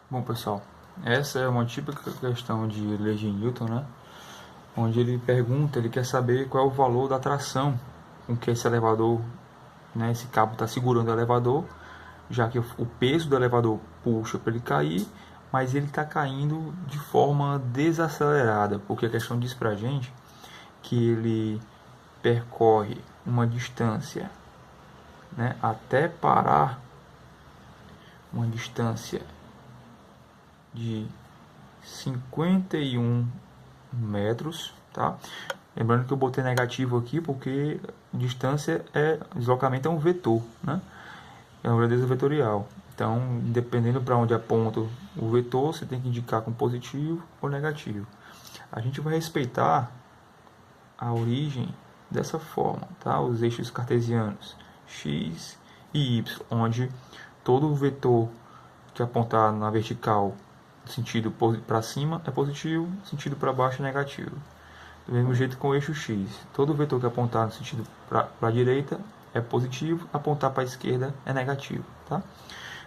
Bom, pessoal, essa é uma típica questão de lei de Newton, né? Onde ele pergunta, ele quer saber qual é o valor da tração com que esse elevador, né, esse cabo está segurando o elevador, já que o peso do elevador puxa para ele cair, mas ele está caindo de forma desacelerada, porque a questão diz para a gente que ele percorre uma distância, né, até parar, uma distância de 51 metros, tá? Lembrando que eu botei negativo aqui porque deslocamento é um vetor, né? É uma grandeza vetorial. Então, dependendo para onde aponta o vetor, você tem que indicar com positivo ou negativo. A gente vai respeitar a origem dessa forma, tá? Os eixos cartesianos x e y, onde todo vetor que apontar na vertical sentido para cima é positivo, sentido para baixo é negativo. Do mesmo jeito com o eixo x, todo vetor que apontar no sentido para a direita é positivo, apontar para a esquerda é negativo, tá?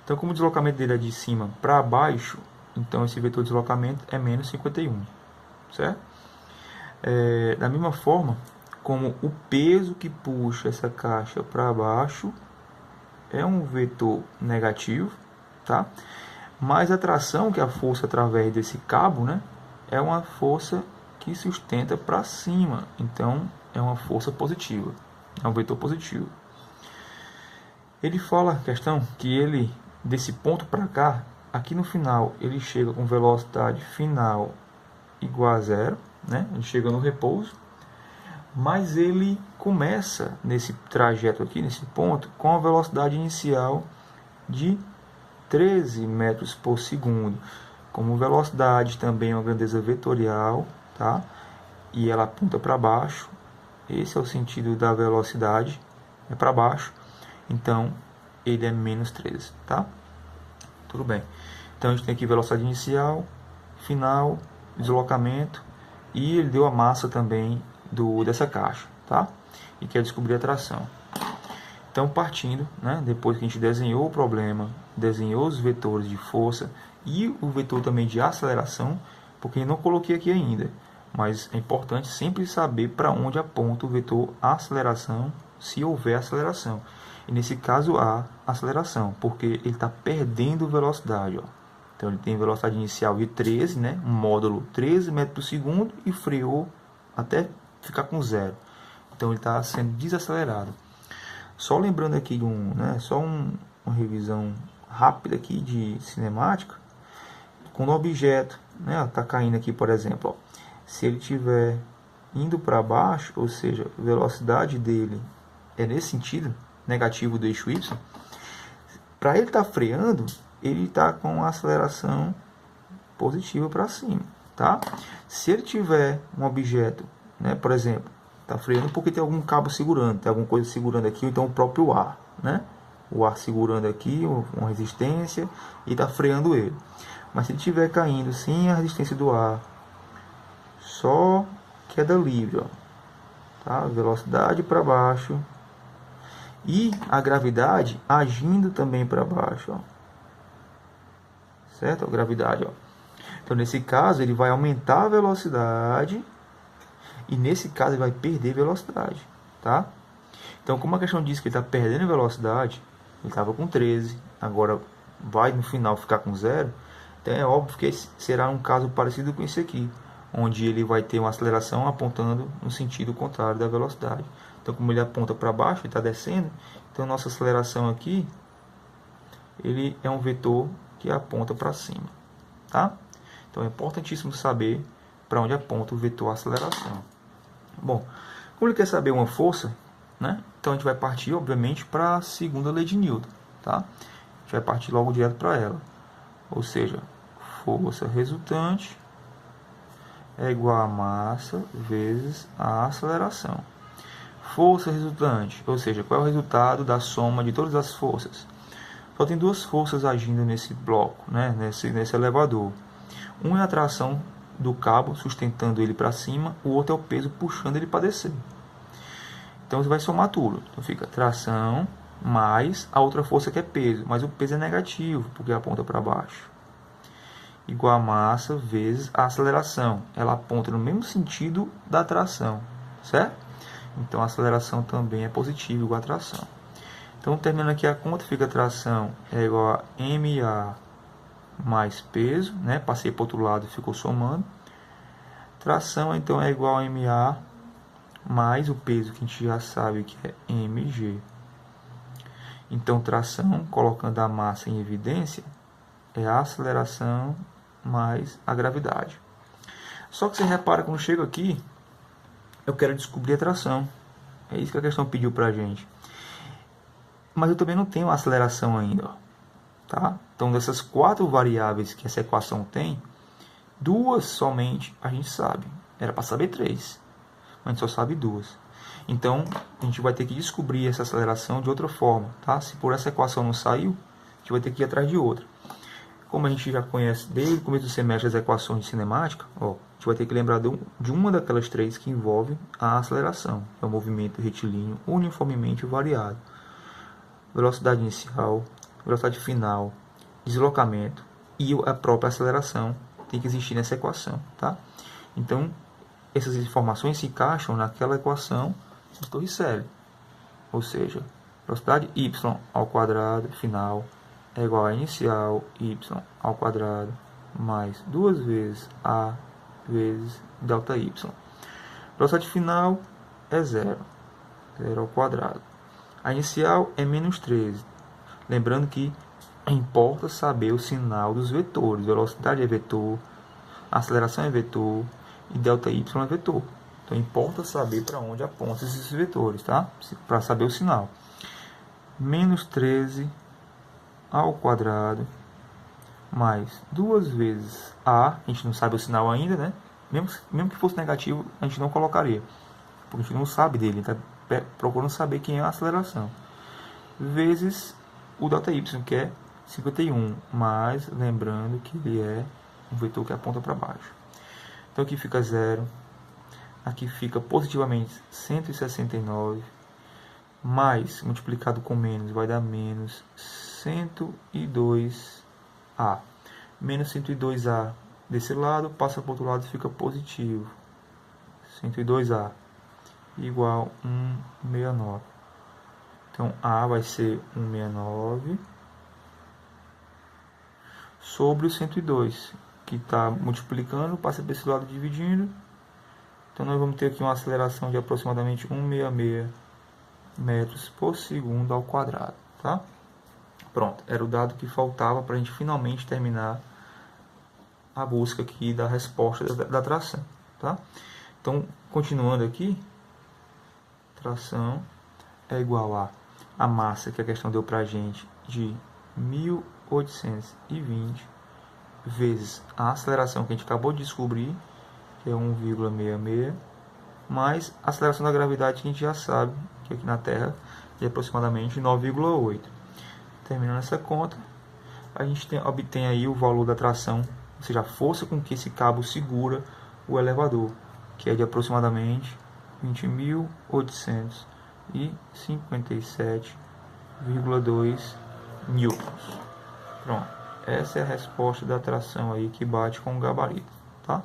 Então, como o deslocamento dele é de cima para baixo, então esse vetor de deslocamento é menos 51, certo? Da mesma forma, como o peso que puxa essa caixa para baixo é um vetor negativo, tá? Mas a tração, que é a força através desse cabo, né, é uma força que sustenta para cima. Então, é uma força positiva. É um vetor positivo. Ele fala a questão que ele, desse ponto para cá, aqui no final, ele chega com velocidade final igual a zero, né? Ele chega no repouso. Mas ele começa nesse trajeto aqui, nesse ponto, com a velocidade inicial de 13 metros por segundo. Como velocidade também é uma grandeza vetorial, tá? E ela aponta para baixo. Esse é o sentido da velocidade, é para baixo. Então, ele é menos 13, tá? Tudo bem. Então, a gente tem aqui velocidade inicial, final, deslocamento. E ele deu a massa também dessa caixa, tá? E quer descobrir a tração. Então, partindo, né, depois que a gente desenhou o problema, desenhou os vetores de força e o vetor também de aceleração, porque eu não coloquei aqui ainda, mas é importante sempre saber para onde aponta o vetor aceleração, se houver aceleração. E nesse caso há aceleração, porque ele está perdendo velocidade. Ó. Então ele tem velocidade inicial de 13, né, um módulo 13 metros por segundo e freou até ficar com zero. Então ele está sendo desacelerado. Só lembrando aqui uma revisão rápida aqui de cinemática, quando o objeto está caindo aqui, por exemplo, ó, se ele estiver indo para baixo, ou seja, a velocidade dele é nesse sentido, negativo do eixo y, para ele estar freando, ele está com a aceleração positiva para cima, tá? Se ele tiver um objeto, né, por exemplo, está freando porque tem algum cabo segurando, tem alguma coisa segurando aqui, ou então o próprio ar, né? O ar segurando aqui, uma resistência, e está freando ele. Mas se ele estiver caindo sem a resistência do ar, só queda livre, ó, tá? Velocidade para baixo e a gravidade agindo também para baixo, ó. Certo? A gravidade, ó. Então, nesse caso, ele vai aumentar a velocidade e nesse caso ele vai perder velocidade, tá? Então, como a questão diz que ele está perdendo velocidade, ele estava com 13, agora vai no final ficar com 0, então é óbvio que será um caso parecido com esse aqui, onde ele vai ter uma aceleração apontando no sentido contrário da velocidade. Então, como ele aponta para baixo, ele está descendo, então nossa aceleração aqui, ele é um vetor que aponta para cima, tá? Então é importantíssimo saber para onde aponta o vetor aceleração. Bom, como ele quer saber uma força, né? Então a gente vai partir, obviamente, para a segunda lei de Newton, tá? A gente vai partir logo direto para ela. Ou seja, força resultante é igual a massa vezes a aceleração. Força resultante, ou seja, qual é o resultado da soma de todas as forças? Só tem duas forças agindo nesse bloco, né? nesse elevador. Uma é a tração do cabo sustentando ele para cima, o outro é o peso puxando ele para descer. Então você vai somar tudo. Então fica tração mais a outra força que é peso, mas o peso é negativo porque aponta para baixo. igual a massa vezes a aceleração. Ela aponta no mesmo sentido da tração, certo? Então a aceleração também é positiva, igual a tração. Então terminando aqui a conta, fica a tração é igual a MA mais peso, né? Passei para o outro lado e ficou somando. Tração então é igual a MA mais o peso que a gente já sabe que é mg. Então tração, colocando a massa em evidência, é a aceleração mais a gravidade. Só que você repara, quando chego aqui, eu quero descobrir a tração. É isso que a questão pediu pra gente. Mas eu também não tenho a aceleração ainda, ó, tá? Então dessas 4 variáveis que essa equação tem, 2 somente a gente sabe. Era para saber 3, mas a gente só sabe 2. Então a gente vai ter que descobrir essa aceleração de outra forma, tá? Se por essa equação não saiu, a gente vai ter que ir atrás de outra. Como a gente já conhece desde o começo do semestre as equações de cinemática, ó, a gente vai ter que lembrar de uma daquelas 3 que envolve a aceleração. É o movimento retilíneo uniformemente variado. Velocidade inicial, velocidade final, deslocamento e a própria aceleração tem que existir nessa equação, tá? Então, essas informações se encaixam naquela equação de Torricelli. Ou seja, velocidade y ao quadrado final é igual a inicial y ao quadrado mais 2 vezes a vezes delta y. Velocidade final é 0, 0 ao quadrado. A inicial é menos 13. Lembrando que importa saber o sinal dos vetores. Velocidade é vetor, aceleração é vetor e delta y é vetor. Então importa saber para onde apontam esses vetores, tá? Para saber o sinal. Menos 13 ao quadrado mais 2 vezes a gente não sabe o sinal ainda, né? Mesmo que fosse negativo, a gente não colocaria, porque a gente não sabe dele, tá procurando saber quem é a aceleração, vezes o delta y, que é 51, mas lembrando que ele é um vetor que aponta para baixo. Então aqui fica 0, aqui fica positivamente 169, mais multiplicado com menos vai dar menos 102A. Menos 102A desse lado, passa para o outro lado e fica positivo. 102A igual a 169. Então A vai ser 169 sobre o 102, que está multiplicando, passa para esse lado dividindo. Então nós vamos ter aqui uma aceleração de aproximadamente 166 metros por segundo ao quadrado, tá? Pronto, era o dado que faltava para a gente finalmente terminar a busca aqui da resposta da tração, tá? Então, continuando aqui, tração é igual a massa que a questão deu para a gente de 1820 vezes a aceleração que a gente acabou de descobrir, que é 1,66, mais a aceleração da gravidade que a gente já sabe, que aqui na Terra é aproximadamente 9,8. Terminando essa conta, a gente obtém aí o valor da tração, ou seja, a força com que esse cabo segura o elevador, que é de aproximadamente 20.857,2 newtons. Pronto, essa é a resposta da tração aí que bate com o gabarito, tá?